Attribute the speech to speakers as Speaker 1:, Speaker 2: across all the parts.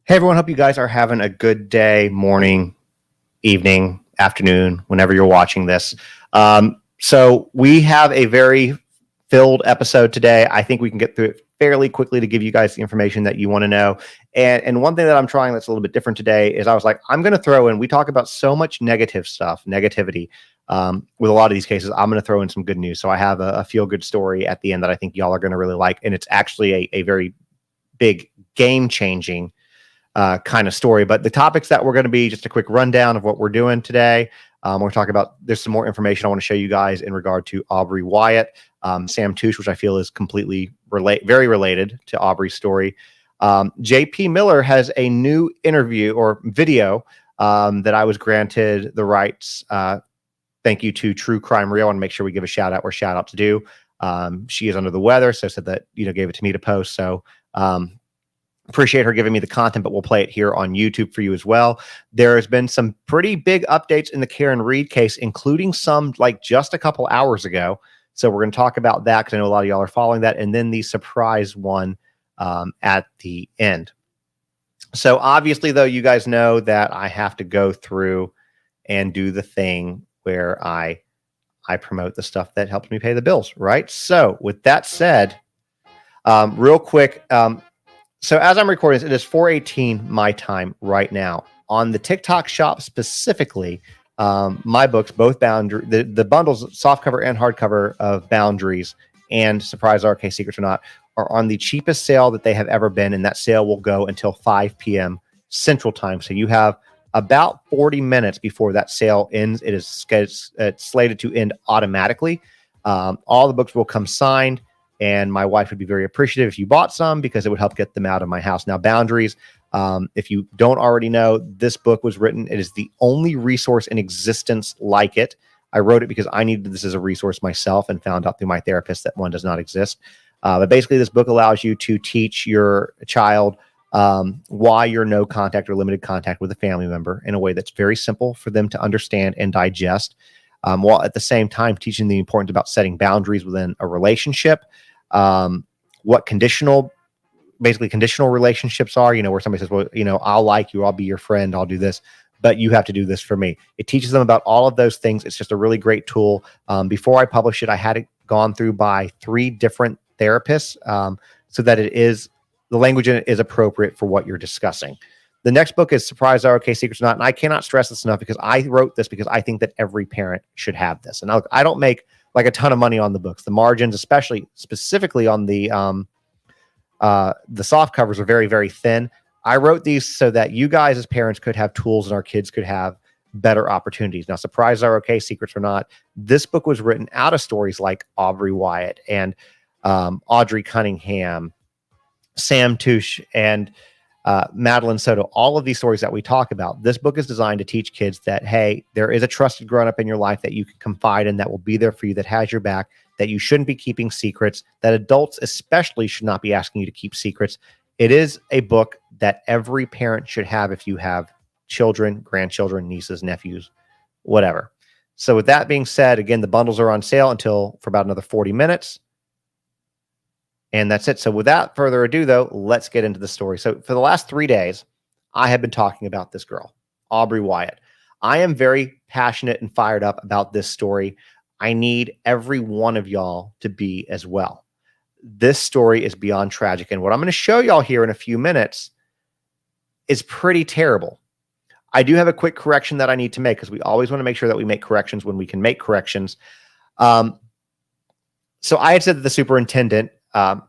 Speaker 1: Hey everyone, hope you guys are having a good day, morning, evening, afternoon, whenever you're watching this. So we have a very filled episode today. I think we can get through it fairly quickly to give you guys the information that you want to know. And one thing that I'm trying that's a little bit different today is I was like, I'm going to throw in, we talk about so much negative stuff, negativity with a lot of these cases. I'm going to throw in some good news. So I have a feel-good story at the end that I think y'all are going to really like. And it's actually a very big game-changing kind of story. But the topics that we're going to be just a quick rundown of what we're doing today. We're talking about, there's some more information I want to show you guys in regard to Aubreigh Wyatt, Sam Touch, which I feel is completely very related to Aubreigh's story. JP Miller has a new interview or video that I was granted the rights. Thank you to True Crime Real. I want to make sure we give a shout out where shout out to do. She is under the weather, so said that, gave it to me to post. So, appreciate her giving me the content, but we'll play it here on YouTube for you as well. There has been some pretty big updates in the Karen Reed case, including some like just a couple hours ago. So we're going to talk about that because I know a lot of y'all are following that. And then the surprise one at the end. So obviously, though, you guys know that I have to go through and do the thing where I promote the stuff that helps me pay the bills, right? So with that said, real quick, so as I'm recording this, it is 4:18 my time right now. On the TikTok shop specifically, my books, both the bundles, softcover and hardcover of Boundaries and Surprise RK Secrets or Not, are on the cheapest sale that they have ever been, and that sale will go until 5 p.m. Central Time. So you have about 40 minutes before that sale ends. It is it's slated to end automatically. All the books will come signed. And my wife would be very appreciative if you bought some because it would help get them out of my house. Now, Boundaries, if you don't already know, this book was written. It is the only resource in existence like it. I wrote it because I needed this as a resource myself and found out through my therapist that one does not exist. But basically, this book allows you to teach your child why you're no contact or limited contact with a family member in a way that's very simple for them to understand and digest, while at the same time teaching the importance about setting boundaries within a relationship. What conditional relationships are, where somebody says, well, I'll like you, I'll be your friend, I'll do this, but you have to do this for me. It teaches them about all of those things. It's just a really great tool. Before I published it, I had it gone through by 3 different therapists, so that the language in it is appropriate for what you're discussing. The next book is Surprise RK Secrets or Not. And I cannot stress this enough because I wrote this because I think that every parent should have this. And I don't make like a ton of money on the books. The margins, specifically on the soft covers, are very, very thin. I wrote these so that you guys as parents could have tools and our kids could have better opportunities. Now, Surprise RK Secrets or Not, this book was written out of stories like Aubreigh Wyatt and Audrey Cunningham, Sam Touch, and Madeline Soto. All of these stories that we talk about, this book is designed to teach kids that, hey, there is a trusted grown-up in your life that you can confide in, that will be there for you, that has your back, that you shouldn't be keeping secrets, that adults especially should not be asking you to keep secrets. It is a book that every parent should have if you have children, grandchildren, nieces, nephews, whatever. So with that being said, again, the bundles are on sale for about another 40 minutes. And that's it. So without further ado, though, let's get into the story. So for the last 3 days, I have been talking about this girl, Aubreigh Wyatt. I am very passionate and fired up about this story. I need every one of y'all to be as well. This story is beyond tragic. And what I'm going to show y'all here in a few minutes is pretty terrible. I do have a quick correction that I need to make because we always want to make sure that we make corrections when we can make corrections. So I had said that the superintendent,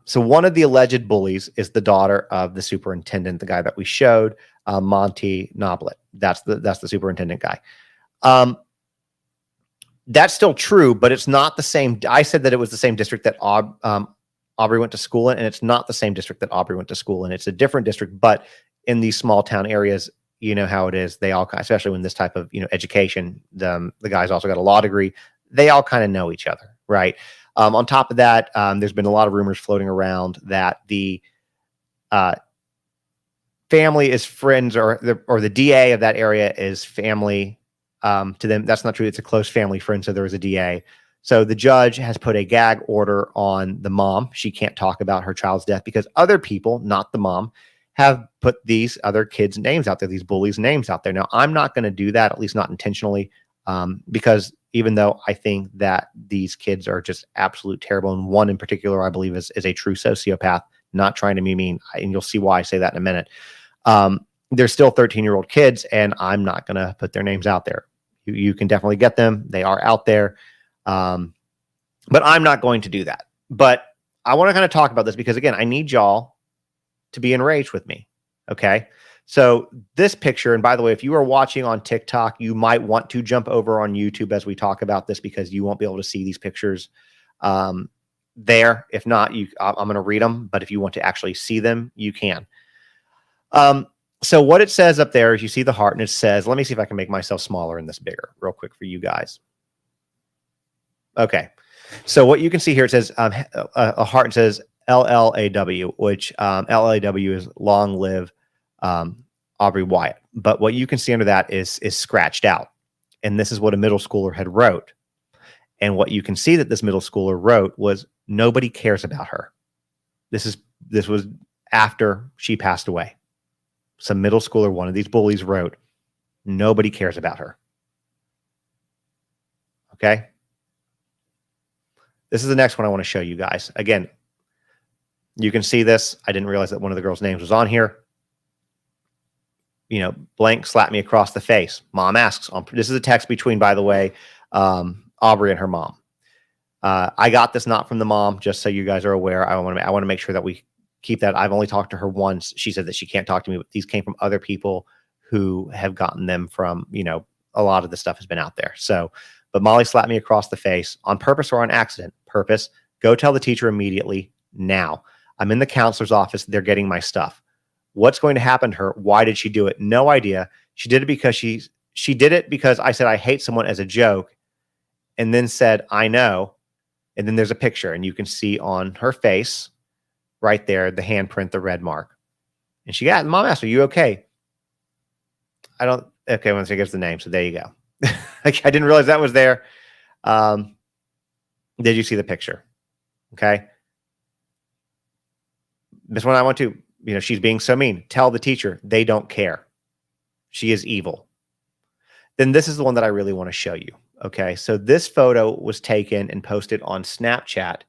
Speaker 1: so one of the alleged bullies is the daughter of the superintendent, the guy that we showed, Monty Noblet. That's the superintendent guy. That's still true, but it's not the same. I said that it was the same district that Aubreigh went to school in, and it's not the same district that Aubreigh went to school in. It's a different district, but in these small town areas, you know how it is. They all, especially when this type of education, the guy's also got a law degree. They all kind of know each other, right? On top of that, there's been a lot of rumors floating around that the family is friends, or the DA of that area is family to them. That's not true. It's a close family friend. So there was a DA. So the judge has put a gag order on the mom. She can't talk about her child's death because other people, not the mom, have put these other kids' names out there, these bullies' names out there. Now, I'm not going to do that, at least not intentionally, because even though I think that these kids are just absolute terrible, and one in particular, I believe, is a true sociopath, not trying to be mean, and you'll see why I say that in a minute. They're still 13-year-old kids, and I'm not going to put their names out there. You can definitely get them. They are out there. But I'm not going to do that. But I want to kind of talk about this because, again, I need y'all to be enraged with me. Okay. So this picture, and by the way, if you are watching on TikTok, you might want to jump over on YouTube as we talk about this because you won't be able to see these pictures there. If not, I'm going to read them. But if you want to actually see them, you can. So what it says up there is you see the heart, and it says, let me see if I can make myself smaller and this bigger real quick for you guys. Okay. So what you can see here, it says a heart, and says LLAW, which LLAW is long live Aubreigh Wyatt. But what you can see under that is scratched out. And this is what a middle schooler had wrote. And what you can see that this middle schooler wrote was, nobody cares about her. This was after she passed away. Some middle schooler, one of these bullies, wrote, nobody cares about her. Okay. This is the next one I want to show you guys. Again, you can see this. I didn't realize that one of the girls' names was on here. You know, blank slapped me across the face. Mom asks. This is a text between, by the way, Aubreigh and her mom. I got this not from the mom, just so you guys are aware. I want to make sure that we keep that. I've only talked to her once. She said that she can't talk to me, but these came from other people who have gotten them from, you know, a lot of the stuff has been out there. So, but Molly slapped me across the face on purpose or on accident. Purpose. Go tell the teacher immediately now. I'm in the counselor's office. They're getting my stuff. What's going to happen to her? Why did she do it? No idea. She did it because she did it because I said I hate someone as a joke, and then said I know. And then there's a picture, and you can see on her face right there the handprint, the red mark. And she got, Mom asked, "Are you okay?" I don't. Okay, once she gives the name, so there you go. I didn't realize that was there. Did you see the picture? Okay. This one I want to, you know, she's being so mean. Tell the teacher they don't care. She is evil. Then this is the one that I really want to show you. Okay. So this photo was taken and posted on Snapchat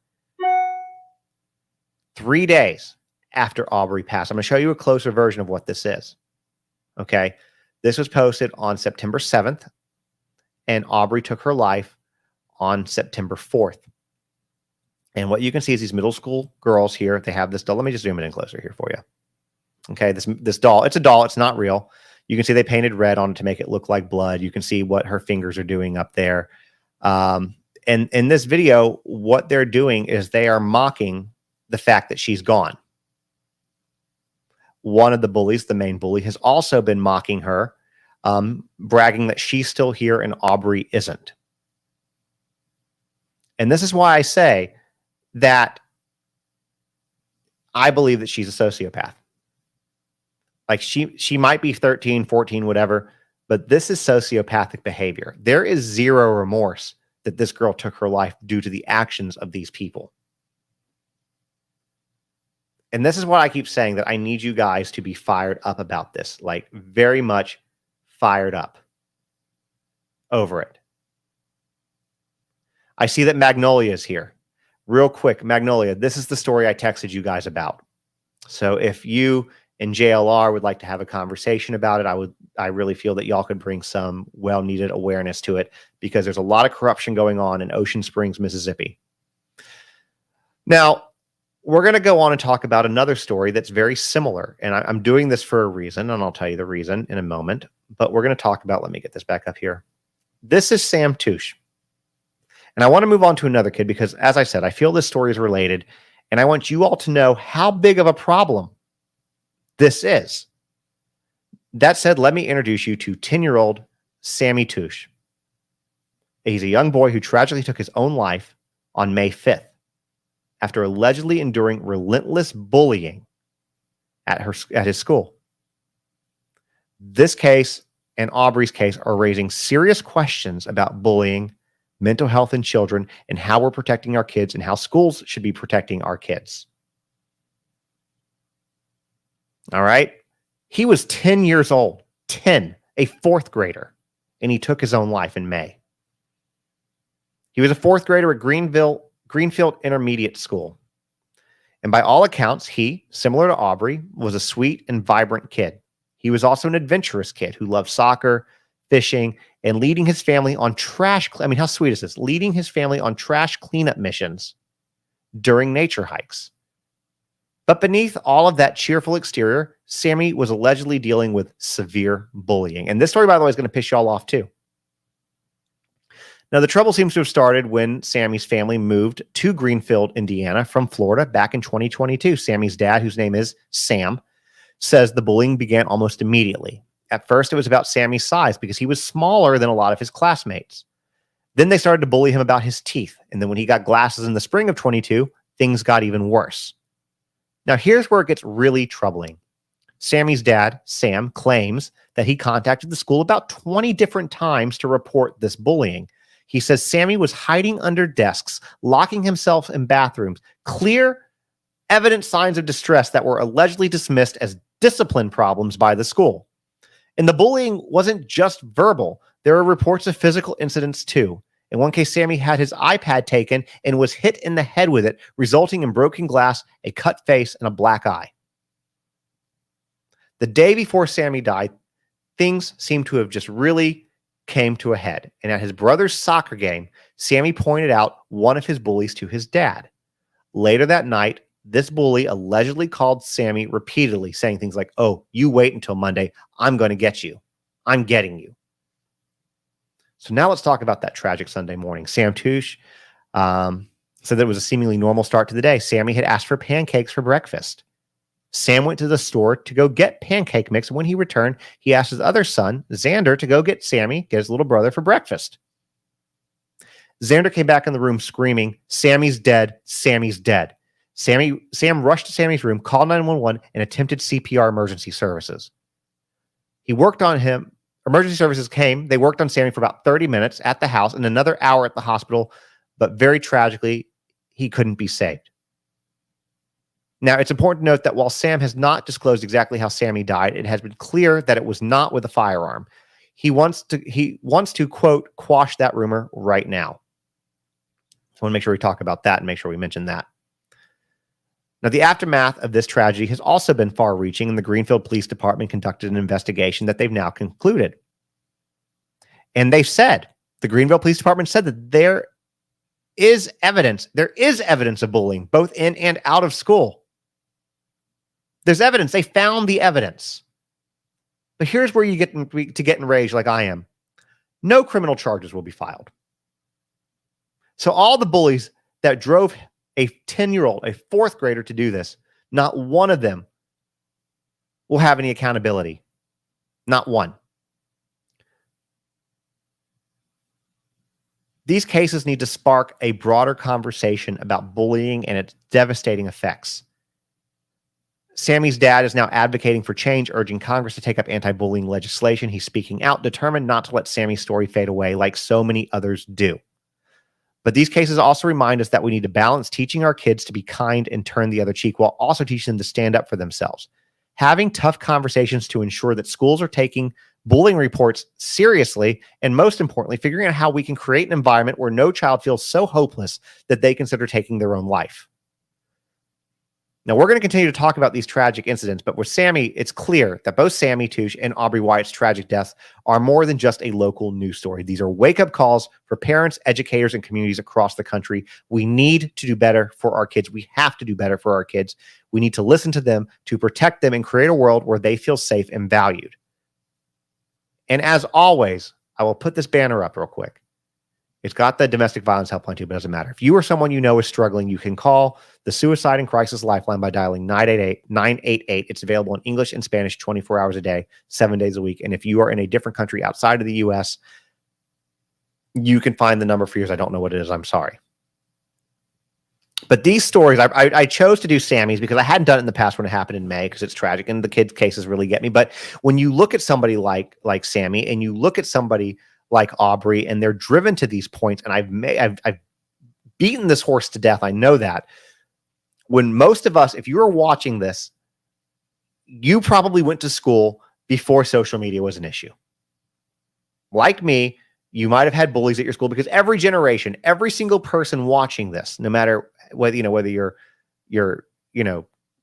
Speaker 1: 3 days after Aubreigh passed. I'm going to show you a closer version of what this is. Okay. This was posted on September 7th, and Aubreigh took her life on September 4th. And what you can see is these middle school girls here. They have this doll. Let me just zoom it in closer here for you. Okay, this doll. It's a doll. It's not real. You can see they painted red on it to make it look like blood. You can see what her fingers are doing up there. And in this video, what they're doing is they are mocking the fact that she's gone. One of the bullies, the main bully, has also been mocking her, bragging that she's still here and Aubreigh isn't. And this is why I say that I believe that she's a sociopath. Like she might be 13, 14, whatever, but this is sociopathic behavior. There is zero remorse that this girl took her life due to the actions of these people. And this is what I keep saying, that I need you guys to be fired up about this, like very much fired up over it. I see that Magnolia is here. Real quick, Magnolia, this is the story I texted you guys about. So if you and JLR would like to have a conversation about it, I really feel that y'all could bring some well-needed awareness to it, because there's a lot of corruption going on in Ocean Springs, Mississippi. Now, we're going to go on and talk about another story that's very similar. And I'm doing this for a reason, and I'll tell you the reason in a moment. But we're going to talk about, let me get this back up here. This is Sam Touch. And I want to move on to another kid because, as I said, I feel this story is related. And I want you all to know how big of a problem this is. That said, let me introduce you to 10-year-old Sammy Touch. He's a young boy who tragically took his own life on May 5th after allegedly enduring relentless bullying at his school. This case and Aubreigh's case are raising serious questions about bullying, mental health in children, and how we're protecting our kids and how schools should be protecting our kids. All right. He was 10 years old, 10, a fourth grader, and he took his own life in May. He was a fourth grader at Greenfield Intermediate School. And by all accounts, he, similar to Aubreigh, was a sweet and vibrant kid. He was also an adventurous kid who loved soccer, fishing, and leading his family on how sweet is this? Leading his family on trash cleanup missions during nature hikes. But beneath all of that cheerful exterior, Sammy was allegedly dealing with severe bullying. And this story, by the way, is going to piss y'all off too. Now, the trouble seems to have started when Sammy's family moved to Greenfield, Indiana from Florida back in 2022. Sammy's dad, whose name is Sam, says the bullying began almost immediately. At first, it was about Sammy's size because he was smaller than a lot of his classmates. Then they started to bully him about his teeth. And then when he got glasses in the spring of 22, things got even worse. Now, here's where it gets really troubling. Sammy's dad, Sam, claims that he contacted the school about 20 different times to report this bullying. He says Sammy was hiding under desks, locking himself in bathrooms, clear, evident signs of distress that were allegedly dismissed as discipline problems by the school. And the bullying wasn't just verbal. There are reports of physical incidents too. In one case, Sammy had his iPad taken and was hit in the head with it, resulting in broken glass, a cut face, and a black eye. The day before Sammy died, things seemed to have just really came to a head. And at his brother's soccer game, Sammy pointed out one of his bullies to his dad. Later that night, this bully allegedly called Sammy repeatedly, saying things like, "Oh, you wait until Monday. I'm going to get you. I'm getting you." So now let's talk about that tragic Sunday morning. Sam Touch said that it was a seemingly normal start to the day. Sammy had asked for pancakes for breakfast. Sam went to the store to go get pancake mix. When he returned, he asked his other son, Xander, to go get his little brother, for breakfast. Xander came back in the room screaming, "Sammy's dead. Sammy's dead." Sam rushed to Sammy's room, called 911, and attempted CPR emergency services. He worked on him. Emergency services came. They worked on Sammy for about 30 minutes at the house and another hour at the hospital, but very tragically, he couldn't be saved. Now, it's important to note that while Sam has not disclosed exactly how Sammy died, it has been clear that it was not with a firearm. He wants to quote, quash that rumor right now. So I want to make sure we talk about that and make sure we mention that. Now, the aftermath of this tragedy has also been far-reaching, and the Greenfield Police Department conducted an investigation that they've now concluded. And they said, the Greenville Police Department said that there is evidence of bullying, both in and out of school. There's evidence. They found the evidence. But here's where you get enraged like I am. No criminal charges will be filed. So all the bullies that drove a 10-year-old, a fourth grader, to do this, not one of them will have any accountability. Not one. These cases need to spark a broader conversation about bullying and its devastating effects. Sammy's dad is now advocating for change, urging Congress to take up anti-bullying legislation. He's speaking out, determined not to let Sammy's story fade away like so many others do. But these cases also remind us that we need to balance teaching our kids to be kind and turn the other cheek while also teaching them to stand up for themselves. Having tough conversations to ensure that schools are taking bullying reports seriously, and most importantly, figuring out how we can create an environment where no child feels so hopeless that they consider taking their own life. Now, we're going to continue to talk about these tragic incidents, but with Sammy, it's clear that both Sammy Touch and Aubreigh Wyatt's tragic deaths are more than just a local news story. These are wake-up calls for parents, educators, and communities across the country. We need to do better for our kids. We have to do better for our kids. We need to listen to them, to protect them, and create a world where they feel safe and valued. And as always, I will put this banner up real quick. It's got the domestic violence helpline too, but it doesn't matter. If you or someone you know is struggling, you can call the Suicide and Crisis Lifeline by dialing 988. It's available in English and Spanish 24 hours a day, 7 days a week. And if you are in a different country outside of the U.S., you can find the number for yours. I don't know what it is. I'm sorry. But these stories, I chose to do Sammy's because I hadn't done it in the past when it happened in May because it's tragic and the kids' cases really get me. But when you look at somebody like Sammy and you look at somebody like Aubreigh, and they're driven to these points, and I've beaten this horse to death. I know that. When most of us, if you are watching this, you probably went to school before social media was an issue. Like me, you might have had bullies at your school, because every generation, every single person watching this, no matter whether you're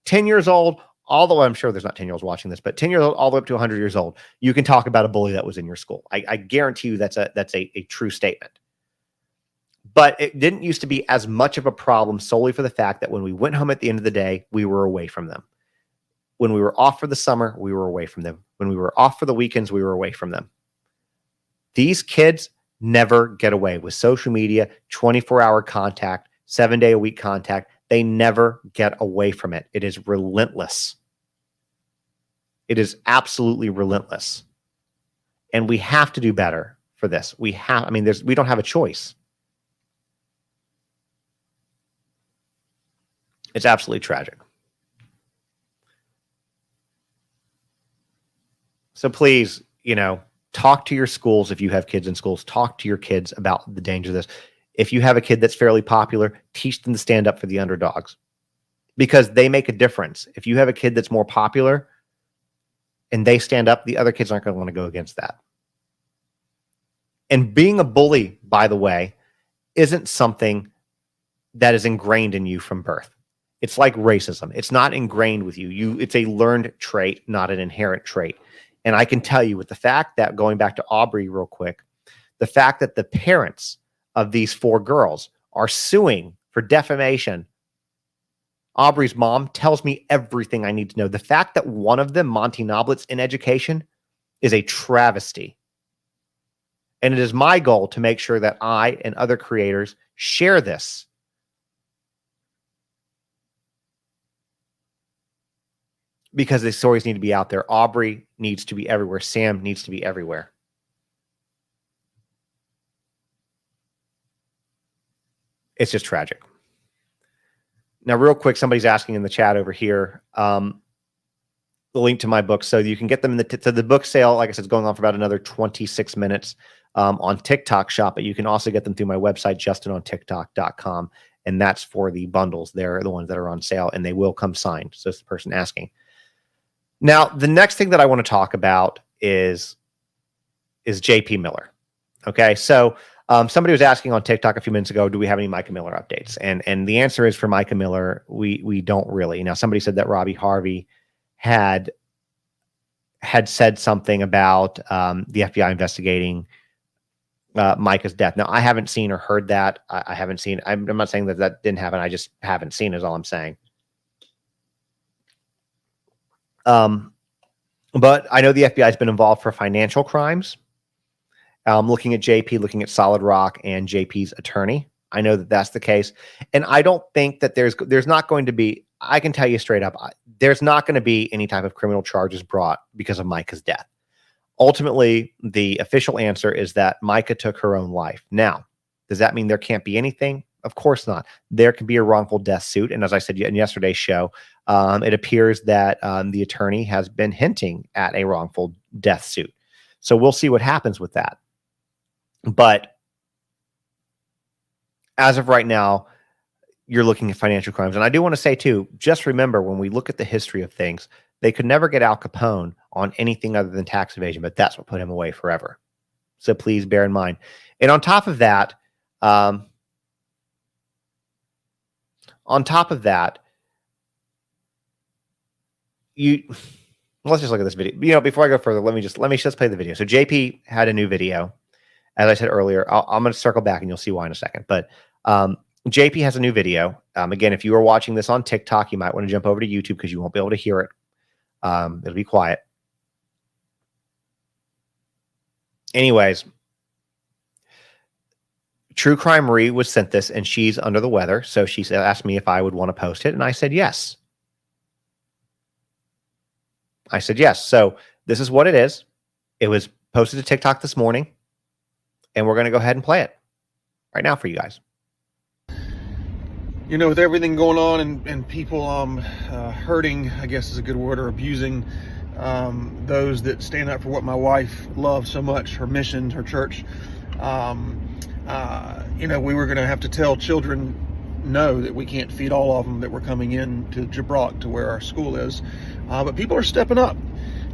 Speaker 1: 10 years old, although I'm sure there's not 10-year-olds watching this, but 10 years old all the way up to 100 years old, you can talk about a bully that was in your school. I guarantee you that's a true statement. But it didn't used to be as much of a problem solely for the fact that when we went home at the end of the day, we were away from them. When we were off for the summer, we were away from them. When we were off for the weekends, we were away from them. These kids never get away with social media, 24-hour contact, 7-day-a-week contact. They never get away from it. It is relentless. It is absolutely relentless. And we have to do better for this. We don't have a choice. It's absolutely tragic. So please, talk to your schools. If you have kids in schools, talk to your kids about the danger of this. If you have a kid that's fairly popular, teach them to stand up for the underdogs, because they make a difference. If you have a kid that's more popular and they stand up, the other kids aren't going to want to go against that. And being a bully, by the way, isn't something that is ingrained in you from birth. It's like racism. It's not ingrained with you. It's a learned trait, not an inherent trait. And I can tell you, with the fact that, going back to Aubreigh real quick, the fact that the parents of these 4 girls are suing for defamation. Aubreigh's mom tells me everything I need to know. The fact that one of them, Monty Noblet's in education, is a travesty. And it is my goal to make sure that I and other creators share this. Because the stories need to be out there. Aubreigh needs to be everywhere. Sam needs to be everywhere. It's just tragic. Now, real quick, somebody's asking in the chat over here, the link to my book. So you can get them in the book sale. Like I said, it's going on for about another 26 minutes on TikTok shop, but you can also get them through my website, justinontiktok.com. And that's for the bundles. They're the ones that are on sale, and they will come signed. So it's the person asking. Now, the next thing that I want to talk about is JP Miller. Okay, so somebody was asking on TikTok a few minutes ago, do we have any Micah Miller updates? And the answer is, for Micah Miller, we don't really. Now, somebody said that Robbie Harvey had said something about the FBI investigating Micah's death. Now, I haven't seen or heard that. I haven't seen. I'm not saying that didn't happen. I just haven't seen, is all I'm saying. But I know the FBI has been involved for financial crimes. Looking at JP, looking at Solid Rock and JP's attorney. I know that that's the case. And I don't think that there's not going to be, I can tell you straight up, there's not going to be any type of criminal charges brought because of Micah's death. Ultimately, the official answer is that Micah took her own life. Now, does that mean there can't be anything? Of course not. There can be a wrongful death suit. And as I said in yesterday's show, it appears that the attorney has been hinting at a wrongful death suit. So we'll see what happens with that. But as of right now, you're looking at financial crimes. And I do want to say, too, just remember, when we look at the history of things, they could never get Al Capone on anything other than tax evasion, but that's what put him away forever. So please bear in mind. And on top of that, let's just look at this video. Before I go further, let me just play the video. So JP had a new video. As I said earlier, I'm going to circle back and you'll see why in a second. But JP has a new video. Again, if you are watching this on TikTok, you might want to jump over to YouTube because you won't be able to hear it. It'll be quiet. Anyways, True Crime Marie was sent this, and she's under the weather. So she asked me if I would want to post it, and I said yes. So this is what it is. It was posted to TikTok this morning, and we're going to go ahead and play it right now for you guys.
Speaker 2: With everything going on and people hurting, I guess is a good word, or abusing those that stand up for what my wife loves so much, her mission, her church. We were going to have to tell children no, that we can't feed all of them that were coming in to Jabrok, to where our school is. but people are stepping up.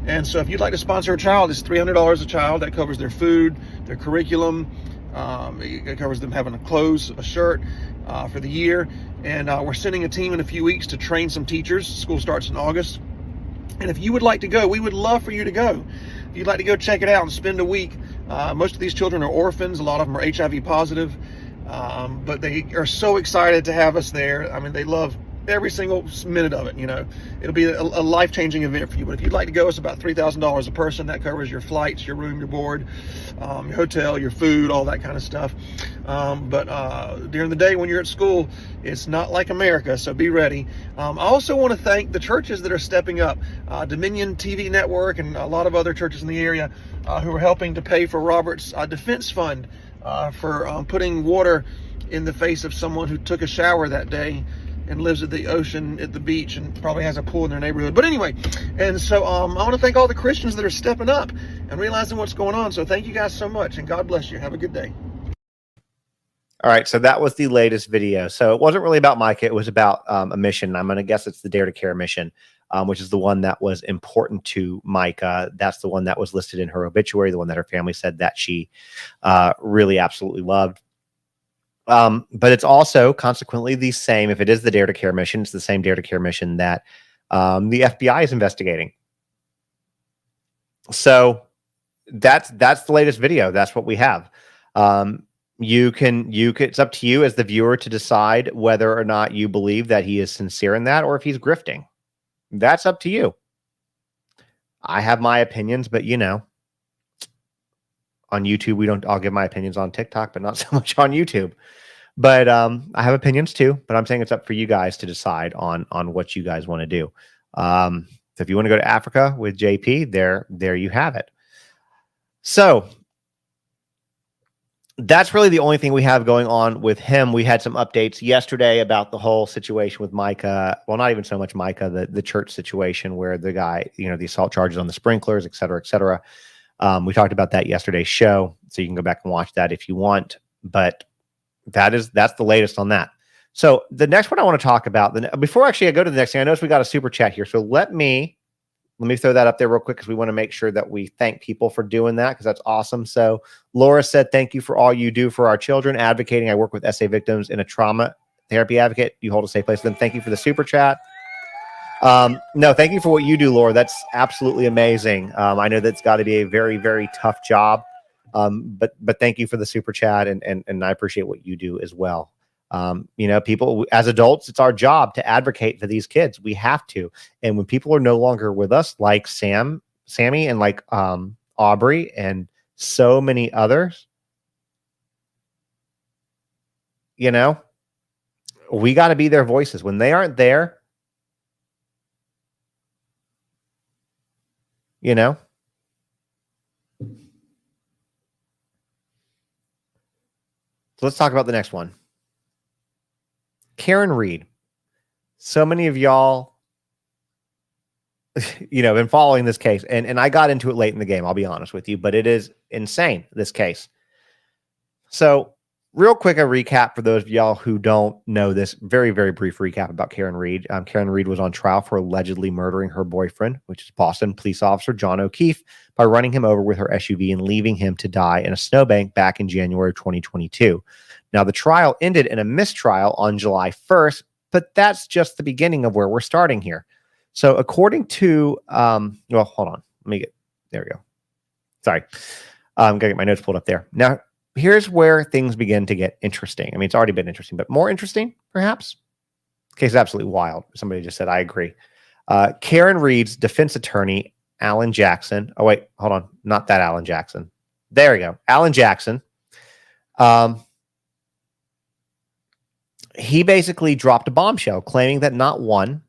Speaker 2: And so if you'd like to sponsor a child, it's $300 a child. That covers their food, their curriculum. It covers them having clothes, a shirt for the year. And we're sending a team in a few weeks to train some teachers. School starts in August. And if you would like to go, we would love for you to go. If you'd like to go check it out and spend a week, most of these children are orphans. A lot of them are HIV positive. But they are so excited to have us there. I mean, they love every single minute of it. You know, it'll be a life-changing event for you. But if you'd like to go, it's about $3,000 a person. That covers your flights, your room, your board, your hotel, your food, all that kind of stuff. But during the day when you're at school, it's not like America, so be ready. I also want to thank the churches that are stepping up. Dominion TV Network and a lot of other churches in the area who are helping to pay for Robert's defense fund for putting water in the face of someone who took a shower that day and lives at the ocean, at the beach, and probably has a pool in their neighborhood. But anyway, and so I want to thank all the Christians that are stepping up and realizing what's going on. So thank you guys so much, and God bless you. Have a good day.
Speaker 1: All right, so that was the latest video. So it wasn't really about Micah. It was about a mission. I'm going to guess it's the Dare to Care mission, which is the one that was important to Micah. That's the one that was listed in her obituary, the one that her family said that she really absolutely loved. But it's also consequently the same. If it is the Dare to Care mission, it's the same Dare to Care mission that the FBI is investigating. So that's the latest video. That's what we have. It's up to you as the viewer to decide whether or not you believe that he is sincere in that or if he's grifting. That's up to you. I have my opinions, but you know, on YouTube, I'll give my opinions on TikTok, but not so much on YouTube. But I have opinions too, but I'm saying it's up for you guys to decide on what you guys want to do. So if you want to go to Africa with JP, there you have it. So that's really the only thing we have going on with him. We had some updates yesterday about the whole situation with Micah. Well, not even so much Micah, the church situation where the guy, you know, the assault charges on the sprinklers, et cetera, et cetera. We talked about that yesterday's show, so you can go back and watch that if you want. But that's the latest on that. So the next one I want to talk about, before actually I go to the next thing, I noticed we got a super chat here. So let me throw that up there real quick because we want to make sure that we thank people for doing that because that's awesome. So Laura said, thank you for all you do for our children, advocating. I work with SA victims in a trauma therapy advocate. You hold a safe place for them. Thank you for the super chat. No, thank you for what you do, Laura. That's absolutely amazing. I know that's got to be a very, very tough job. But thank you for the super chat and I appreciate what you do as well. You know, people as adults, it's our job to advocate for these kids. We have to. And when people are no longer with us, like Sammy and like Aubreigh and so many others, you know, we got to be their voices. When they aren't there, you know. So let's talk about the next one. Karen Reed. So many of y'all, you know, been following this case. And I got into it late in the game, I'll be honest with you. But it is insane, this case. So real quick, a recap for those of y'all who don't know this. Very, very brief recap about Karen Reed. Karen Reed was on trial for allegedly murdering her boyfriend, which is Boston police officer John O'Keefe, by running him over with her SUV and leaving him to die in a snowbank back in January of 2022. Now, the trial ended in a mistrial on July 1st, but that's just the beginning of where we're starting here. So according to, well, hold on. There we go. Sorry. Gotta get my notes pulled up there. Now, here's where things begin to get interesting. I mean, it's already been interesting, but more interesting, perhaps? The case is absolutely wild. Somebody just said, I agree. Karen Reed's defense attorney, Alan Jackson. Oh, wait, hold on. Not that Alan Jackson. There we go. Alan Jackson. He basically dropped a bombshell claiming that not one,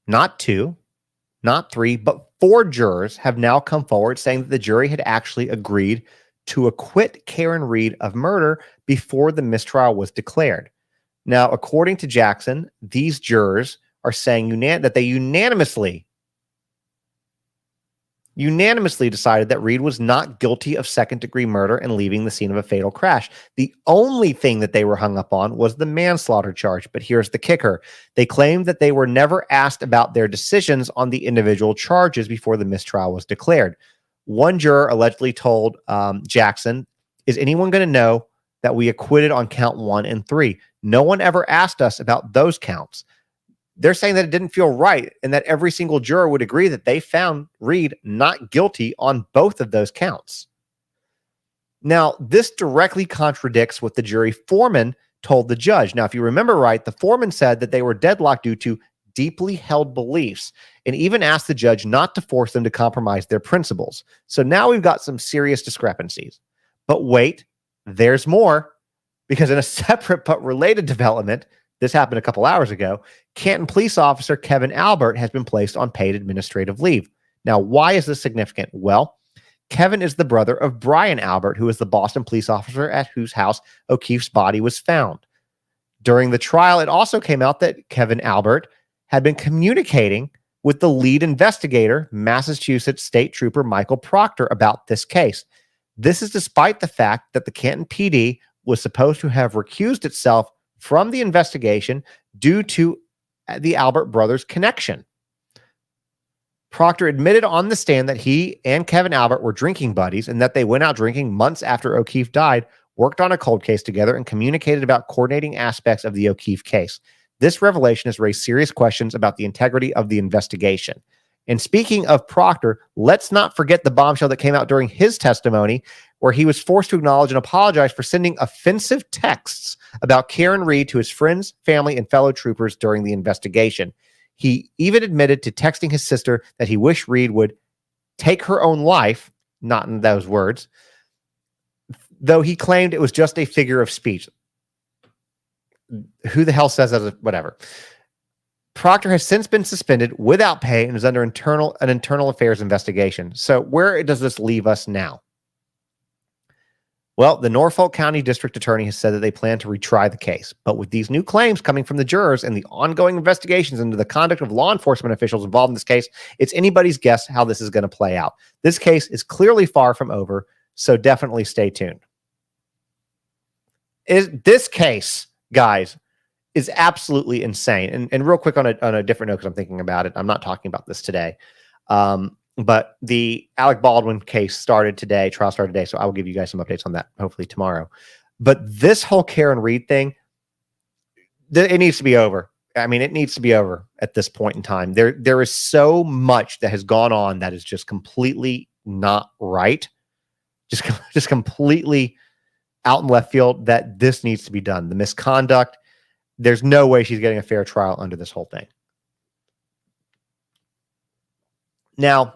Speaker 1: not two, not three, but 4 jurors have now come forward saying that the jury had actually agreed to acquit Karen Reed of murder before the mistrial was declared. Now, according to Jackson, these jurors are saying that they unanimously unanimously decided that Reed was not guilty of second-degree murder and leaving the scene of a fatal crash. The only thing that they were hung up on was the manslaughter charge. But here's the kicker. They claimed that they were never asked about their decisions on the individual charges before the mistrial was declared. One juror allegedly told Jackson, "Is anyone going to know that we acquitted on count 1 and 3? No one ever asked us about those counts." They're saying that it didn't feel right and that every single juror would agree that they found Reed not guilty on both of those counts. Now, this directly contradicts what the jury foreman told the judge. Now, if you remember right, the foreman said that they were deadlocked due to deeply held beliefs and even asked the judge not to force them to compromise their principles. So now we've got some serious discrepancies. But wait, there's more, because in a separate but related development, this happened a couple hours ago, Canton police officer Kevin Albert has been placed on paid administrative leave. Now, why is this significant? Well, Kevin is the brother of Brian Albert, who is the Boston police officer at whose house O'Keefe's body was found. During the trial, it also came out that Kevin Albert had been communicating with the lead investigator, Massachusetts State Trooper Michael Proctor, about this case. This is despite the fact that the Canton PD was supposed to have recused itself from the investigation due to the Albert brothers' connection. Proctor admitted on the stand that he and Kevin Albert were drinking buddies and that they went out drinking months after O'Keefe died, worked on a cold case together, and communicated about coordinating aspects of the O'Keefe case. This revelation has raised serious questions about the integrity of the investigation. And speaking of Proctor, let's not forget the bombshell that came out during his testimony, where he was forced to acknowledge and apologize for sending offensive texts about Karen Reed to his friends, family, and fellow troopers during the investigation. He even admitted to texting his sister that he wished Reed would take her own life, not in those words, though he claimed it was just a figure of speech. Who the hell says that? Whatever. Proctor has since been suspended without pay and is under an internal affairs investigation. So where does this leave us now? Well, the Norfolk County District Attorney has said that they plan to retry the case. But with these new claims coming from the jurors and the ongoing investigations into the conduct of law enforcement officials involved in this case, it's anybody's guess how this is going to play out. This case is clearly far from over, so definitely stay tuned. This case, guys, is absolutely insane. And real quick on a different note, because I'm thinking about it, I'm not talking about this today. But the Alec Baldwin case started today, trial started today, so I will give you guys some updates on that hopefully tomorrow. But this whole Karen Reed thing, it needs to be over. I mean, it needs to be over at this point in time. There is so much that has gone on that is just completely not right. Just completely out in left field, that this needs to be done. The misconduct, there's no way she's getting a fair trial under this whole thing. Now,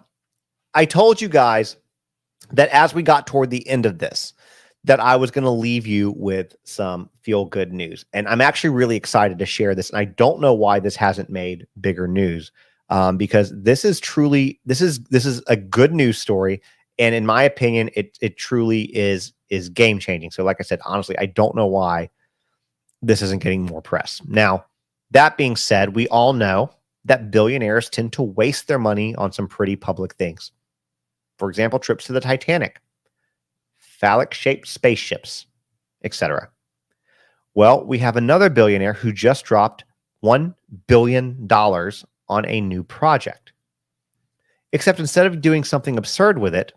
Speaker 1: I told you guys that as we got toward the end of this, that I was going to leave you with some feel-good news. And I'm actually really excited to share this. And I don't know why this hasn't made bigger news, because this is a good news story. And in my opinion, it truly is game-changing. So like I said, honestly, I don't know why this isn't getting more press. Now, that being said, we all know that billionaires tend to waste their money on some pretty public things. For example, trips to the Titanic, phallic-shaped spaceships, etc. Well, we have another billionaire who just dropped $1 billion on a new project. Except instead of doing something absurd with it,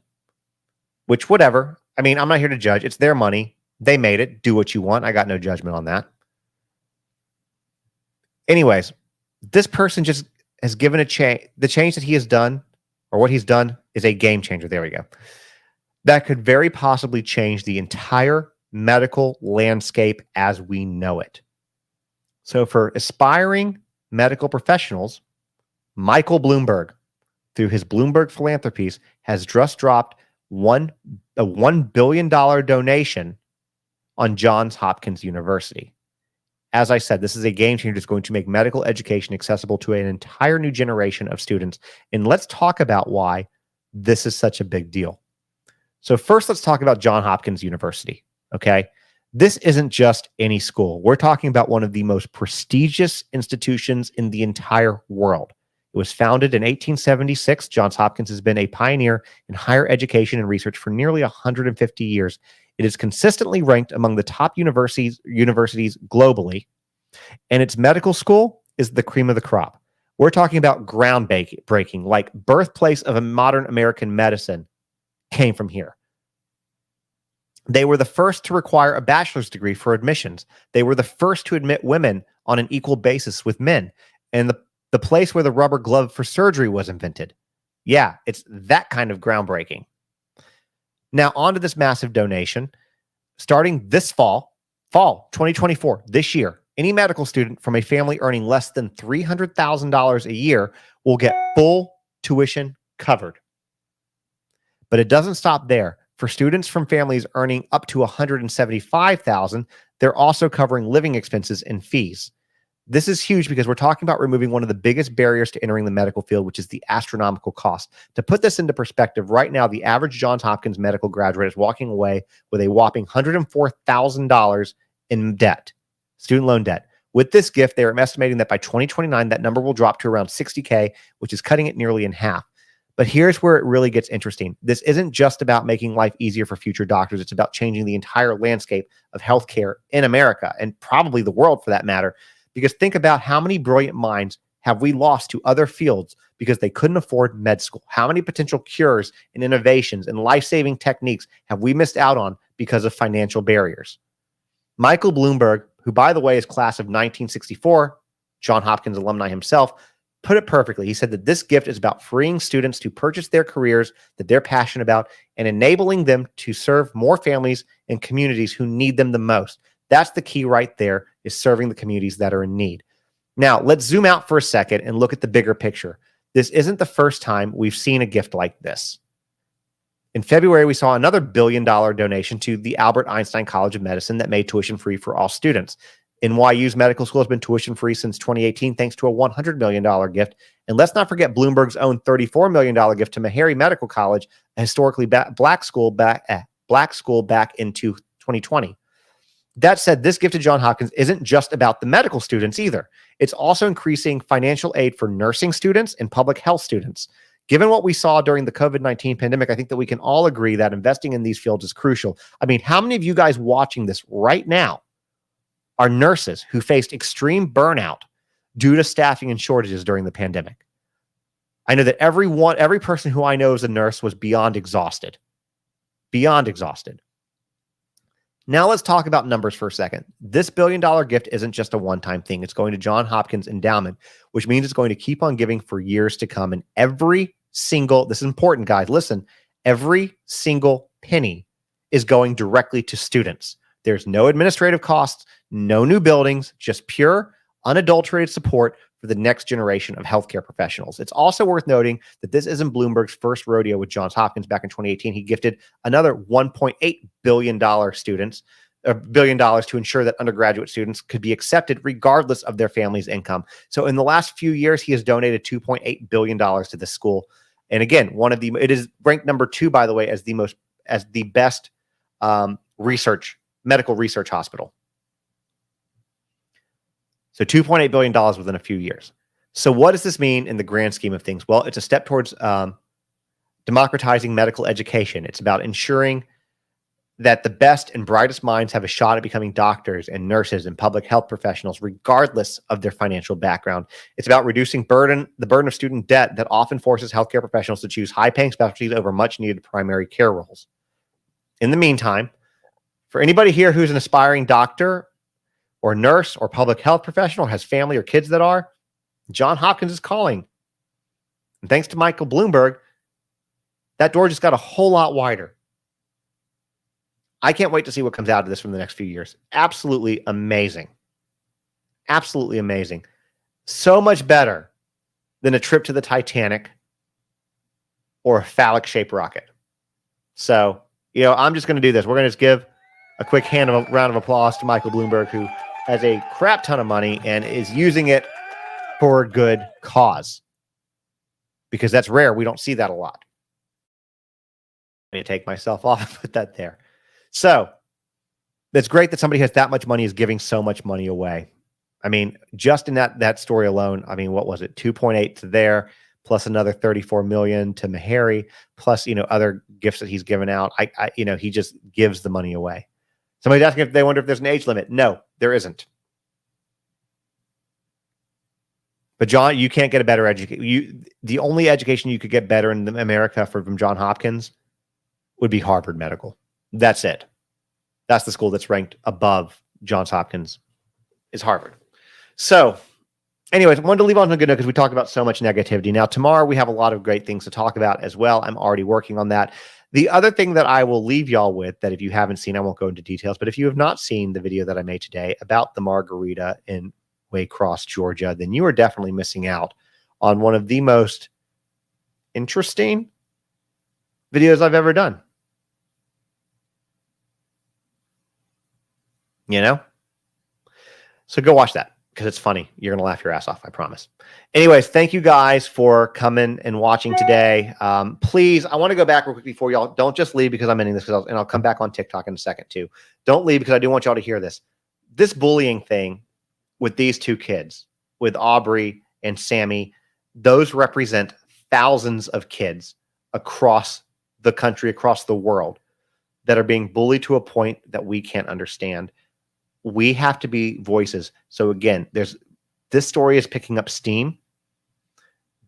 Speaker 1: which whatever, I mean, I'm not here to judge. It's their money. They made it. Do what you want. I got no judgment on that. Anyways, this person just has given a change. The change that he has done, or what he's done, is a game changer. There we go. That could very possibly change the entire medical landscape as we know it. So for aspiring medical professionals, Michael Bloomberg, through his Bloomberg Philanthropies, has just dropped a $1 billion donation on Johns Hopkins University. As I said, this is a game changer that's going to make medical education accessible to an entire new generation of students. And let's talk about why this is such a big deal. So first, let's talk about Johns Hopkins University, okay? This isn't just any school. We're talking about one of the most prestigious institutions in the entire world. It was founded in 1876. Johns Hopkins has been a pioneer in higher education and research for nearly 150 years. It is consistently ranked among the top universities globally, and its medical school is the cream of the crop. We're talking about groundbreaking, like birthplace of a modern American medicine came from here. They were the first to require a bachelor's degree for admissions. They were the first to admit women on an equal basis with men. And the place where the rubber glove for surgery was invented. Yeah, it's that kind of groundbreaking. Now, on to this massive donation. Starting this fall 2024, this year, any medical student from a family earning less than $300,000 a year will get full tuition covered. But it doesn't stop there. For students from families earning up to $175,000, they're also covering living expenses and fees. This is huge because we're talking about removing one of the biggest barriers to entering the medical field, which is the astronomical cost. To put this into perspective, right now, the average Johns Hopkins medical graduate is walking away with a whopping $104,000 in debt, student loan debt. With this gift, they are estimating that by 2029, that number will drop to around $60K, which is cutting it nearly in half. But here's where it really gets interesting. This isn't just about making life easier for future doctors. It's about changing the entire landscape of healthcare in America, and probably the world for that matter. Because think about how many brilliant minds have we lost to other fields because they couldn't afford med school? How many potential cures and innovations and life-saving techniques have we missed out on because of financial barriers? Michael Bloomberg, who, by the way, is class of 1964, Johns Hopkins alumni himself, put it perfectly. He said that this gift is about freeing students to purchase their careers that they're passionate about and enabling them to serve more families and communities who need them the most. That's the key right there, is serving the communities that are in need. Now, let's zoom out for a second and look at the bigger picture. This isn't the first time we've seen a gift like this. In February, we saw another $1 billion donation to the Albert Einstein College of Medicine that made tuition free for all students. NYU's medical school has been tuition free since 2018 thanks to a $100 million gift. And let's not forget Bloomberg's own $34 million gift to Meharry Medical College, a historically black school back into 2020. That said, this gift to Johns Hopkins isn't just about the medical students either. It's also increasing financial aid for nursing students and public health students. Given what we saw during the COVID-19 pandemic, I think that we can all agree that investing in these fields is crucial. I mean, how many of you guys watching this right now are nurses who faced extreme burnout due to staffing and shortages during the pandemic? I know that every person who I know is a nurse was beyond exhausted. Beyond exhausted. Now let's talk about numbers for a second. This $1 billion gift isn't just a one-time thing. It's going to Johns Hopkins Endowment, which means it's going to keep on giving for years to come. And every single, this is important, guys, listen, every single penny is going directly to students. There's no administrative costs, no new buildings, just pure, unadulterated support for the next generation of healthcare professionals. It's also worth noting that this isn't Bloomberg's first rodeo with Johns Hopkins. Back in 2018, he gifted another $1.8 billion to ensure that undergraduate students could be accepted regardless of their family's income. So in the last few years, he has donated $2.8 billion to this school. And again, it is ranked number 2, by the way, as the best medical research hospital. So $2.8 billion within a few years. So what does this mean in the grand scheme of things? Well, it's a step towards democratizing medical education. It's about ensuring that the best and brightest minds have a shot at becoming doctors and nurses and public health professionals, regardless of their financial background. It's about reducing the burden of student debt that often forces healthcare professionals to choose high-paying specialties over much-needed primary care roles. In the meantime, for anybody here who's an aspiring doctor or nurse or public health professional, has family or kids that are, Johns Hopkins is calling. And thanks to Michael Bloomberg, that door just got a whole lot wider. I can't wait to see what comes out of this from the next few years. Absolutely amazing. Absolutely amazing. So much better than a trip to the Titanic or a phallic-shaped rocket. So, I'm just going to do this. We're going to just give a quick round of applause to Michael Bloomberg, who has a crap ton of money and is using it for a good cause. Because that's rare. We don't see that a lot. I need to take myself off and put that there. So, it's great that somebody has that much money is giving so much money away. I mean, just in that story alone, I mean, what was it? 2.8 to there, plus another 34 million to Meharry, plus, other gifts that he's given out. He just gives the money away. Somebody's asking if they wonder if there's an age limit. No, there isn't. But John, you can't get a better education. The only education you could get better in America from John Hopkins would be Harvard Medical. That's it. That's the school that's ranked above Johns Hopkins is Harvard. So anyways, I wanted to leave on a good note because we talked about so much negativity. Now, tomorrow we have a lot of great things to talk about as well. I'm already working on that. The other thing that I will leave y'all with, that if you haven't seen, I won't go into details, but if you have not seen the video that I made today about the margarita in Waycross, Georgia, then you are definitely missing out on one of the most interesting videos I've ever done. So go watch that because it's funny. You're going to laugh your ass off, I promise. Anyways, thank you guys for coming and watching today. Please, I want to go back real quick before y'all. Don't just leave because I'm ending this, and I'll come back on TikTok in a second too. Don't leave because I do want y'all to hear this. This bullying thing with these two kids, with Aubreigh and Sammy, those represent thousands of kids across the country, across the world, that are being bullied to a point that we can't understand. We have to be voices. So again, this story is picking up steam.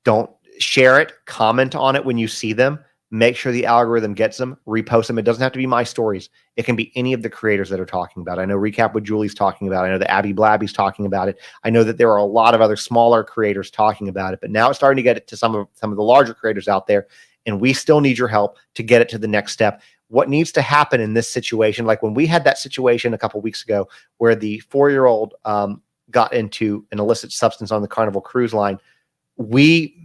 Speaker 1: Don't share it, comment on it when you see them. Make sure the algorithm gets them, repost them. It doesn't have to be my stories. It can be any of the creators that are talking about it. I know Recap with Julie's talking about it. I know that Abby Blabby's talking about it. I know that there are a lot of other smaller creators talking about it, but now it's starting to get it to some of the larger creators out there. And we still need your help to get it to the next step. What needs to happen in this situation, like when we had that situation a couple weeks ago where the 4-year-old got into an illicit substance on the Carnival Cruise Line, we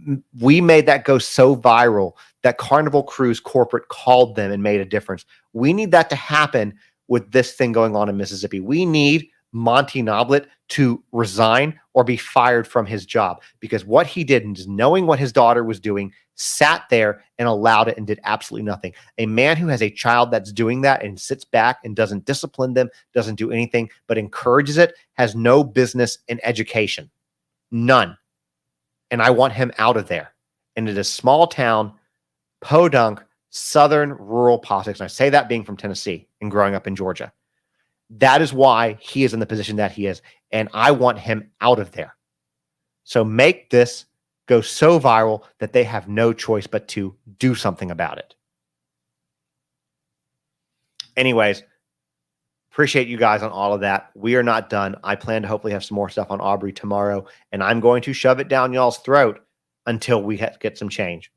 Speaker 1: made that go so viral that Carnival Cruise corporate called them and made a difference. We need that to happen with this thing going on in Mississippi. We need Monty Noblet to resign or be fired from his job, because what he did, and just knowing what his daughter was doing, sat there and allowed it and did absolutely nothing. A man who has a child that's doing that and sits back and doesn't discipline them, doesn't do anything, but encourages it, has no business in education. None. And I want him out of there. And it is small town, podunk, southern rural politics. And I say that being from Tennessee and growing up in Georgia. That is why he is in the position that he is. And I want him out of there. So make this go so viral that they have no choice but to do something about it. Anyways, appreciate you guys on all of that. We are not done. I plan to hopefully have some more stuff on Aubreigh tomorrow, and I'm going to shove it down y'all's throat until we get some change.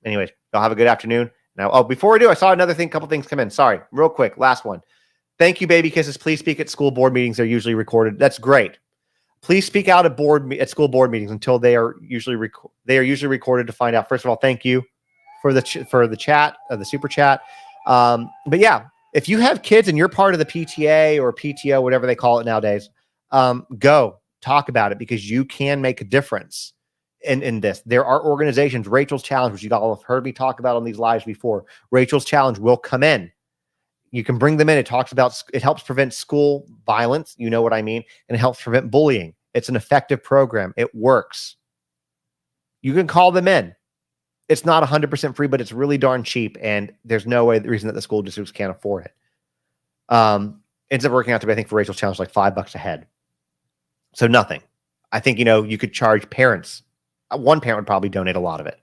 Speaker 1: Anyways, y'all have a good afternoon. Now, before we do, I saw another thing, couple things come in. Sorry, real quick, last one. Thank you, baby kisses. Please speak at school board meetings. They're usually recorded. That's great. Please speak out at school board meetings until they are usually recorded to find out. First of all, thank you for the chat, the super chat. But yeah, if you have kids and you're part of the PTA or PTO, whatever they call it nowadays, go talk about it, because you can make a difference in this. There are organizations, Rachel's Challenge, which you all have heard me talk about on these lives before. Rachel's Challenge will come in. You can bring them in. It helps prevent school violence. You know what I mean? And it helps prevent bullying. It's an effective program. It works. You can call them in. It's not 100% free, but it's really darn cheap. And there's no way, the reason that the school districts can't afford it. Ends up working out to be, I think, for Rachel's Challenge, like $5 a head. So nothing. I think, you could charge parents. One parent would probably donate a lot of it.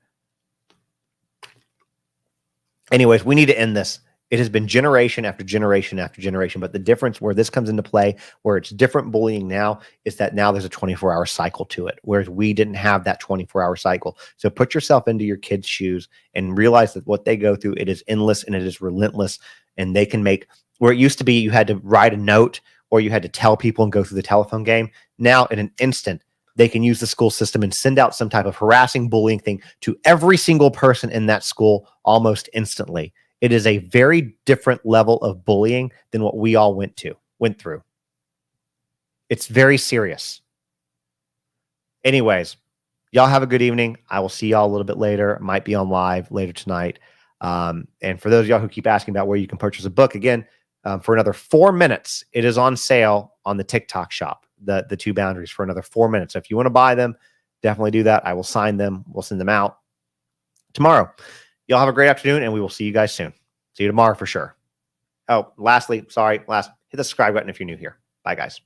Speaker 1: Anyways, we need to end this. It has been generation after generation after generation, but the difference where this comes into play, where it's different bullying now, is that now there's a 24-hour cycle to it, whereas we didn't have that 24-hour cycle. So put yourself into your kids' shoes and realize that what they go through, it is endless and it is relentless, and they can make, where it used to be you had to write a note or you had to tell people and go through the telephone game. Now, in an instant, they can use the school system and send out some type of harassing, bullying thing to every single person in that school almost instantly. It is a very different level of bullying than what we all went through. It's very serious. Anyways, y'all have a good evening. I will see y'all a little bit later. Might be on live later tonight. And for those of y'all who keep asking about where you can purchase a book, again, for another 4 minutes. It is on sale on the TikTok shop, the two boundaries for another 4 minutes. So if you want to buy them, definitely do that. I will sign them. We'll send them out tomorrow. Y'all have a great afternoon, and we will see you guys soon. See you tomorrow for sure. Oh, lastly, hit the subscribe button if you're new here. Bye, guys.